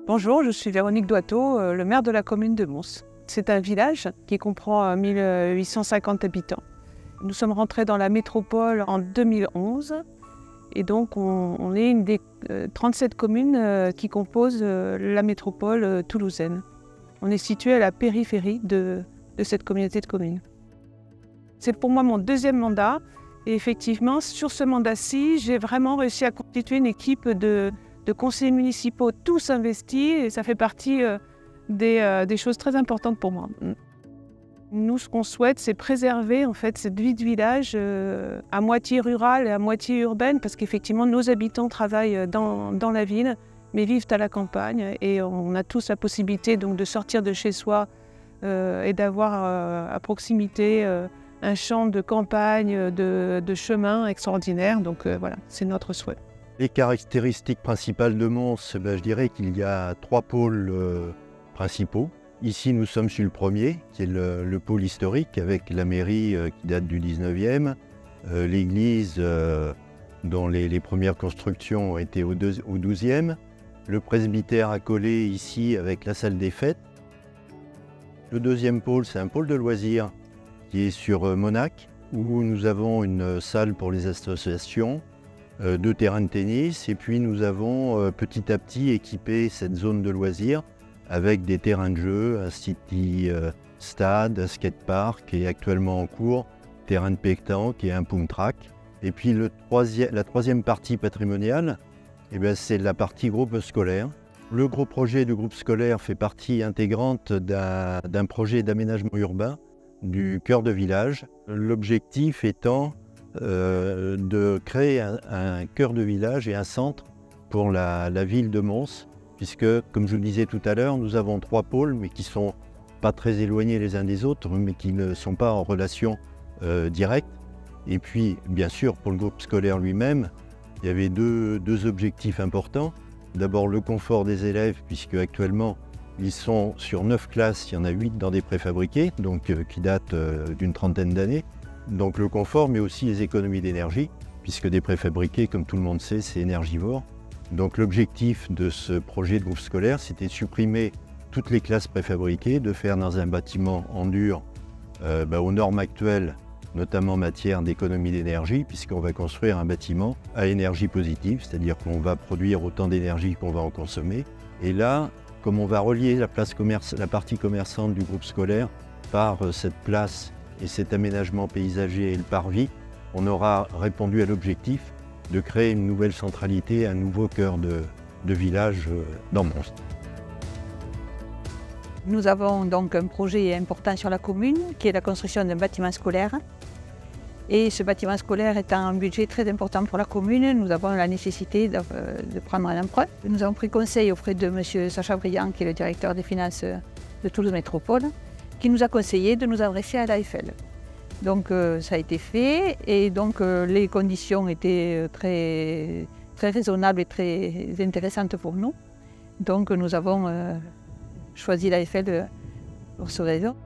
Bonjour, je suis Véronique Doitot, le maire de la commune de Mons. C'est un village qui comprend 1850 habitants. Nous sommes rentrés dans la métropole en 2011 et donc on est une des 37 communes qui composent la métropole toulousaine. On est situé à la périphérie de cette communauté de communes. C'est pour moi mon deuxième mandat et effectivement sur ce mandat-ci, j'ai vraiment réussi à constituer une équipe de conseillers municipaux tous investis et ça fait partie des choses très importantes pour moi. Nous, ce qu'on souhaite, c'est préserver en fait cette vie de village à moitié rurale et à moitié urbaine parce qu'effectivement, nos habitants travaillent dans la ville mais vivent à la campagne et on a tous la possibilité donc, de sortir de chez soi et d'avoir à proximité un champ de campagne, de chemin extraordinaire. Donc voilà, c'est notre souhait. Les caractéristiques principales de Mons, je dirais qu'il y a trois pôles principaux. Ici, nous sommes sur le premier, qui est le pôle historique, avec la mairie qui date du 19e, l'église dont les premières constructions ont été au 12e, le presbytère accolé ici avec la salle des fêtes. Le deuxième pôle, c'est un pôle de loisirs qui est sur Monac, où nous avons une salle pour les associations, deux terrains de tennis, et puis nous avons petit à petit équipé cette zone de loisirs avec des terrains de jeu, un city stade, un skatepark et actuellement en cours, terrain de pétanque et un pump track. Et puis la troisième partie patrimoniale, c'est la partie groupe scolaire. Le gros projet du groupe scolaire fait partie intégrante d'un projet d'aménagement urbain du cœur de village. L'objectif étant de créer un cœur de village et un centre pour la ville de Mons, puisque, comme je vous le disais tout à l'heure, nous avons trois pôles, mais qui ne sont pas très éloignés les uns des autres, mais qui ne sont pas en relation directe. Et puis, bien sûr, pour le groupe scolaire lui-même, il y avait deux objectifs importants. D'abord, le confort des élèves, puisque actuellement, ils sont sur 9 classes, il y en a 8 dans des préfabriqués, donc qui datent d'une trentaine d'années. Donc le confort, mais aussi les économies d'énergie, puisque des préfabriqués, comme tout le monde sait, c'est énergivore. Donc l'objectif de ce projet de groupe scolaire, c'était de supprimer toutes les classes préfabriquées, de faire dans un bâtiment en dur aux normes actuelles, notamment en matière d'économie d'énergie, puisqu'on va construire un bâtiment à énergie positive, c'est-à-dire qu'on va produire autant d'énergie qu'on va en consommer. Et là, comme on va relier la partie commerçante du groupe scolaire par cette place et cet aménagement paysager et le parvis, on aura répondu à l'objectif de créer une nouvelle centralité, un nouveau cœur de village dans Mons. Nous avons donc un projet important sur la commune qui est la construction d'un bâtiment scolaire. Et ce bâtiment scolaire étant un budget très important pour la commune, nous avons la nécessité de prendre un emprunt. Nous avons pris conseil auprès de M. Sacha Briand, qui est le directeur des finances de Toulouse Métropole, qui nous a conseillé de nous adresser à l'AFL. Donc ça a été fait et donc les conditions étaient très raisonnables et très intéressantes pour nous. Donc nous avons choisi l'AFL pour ce raison.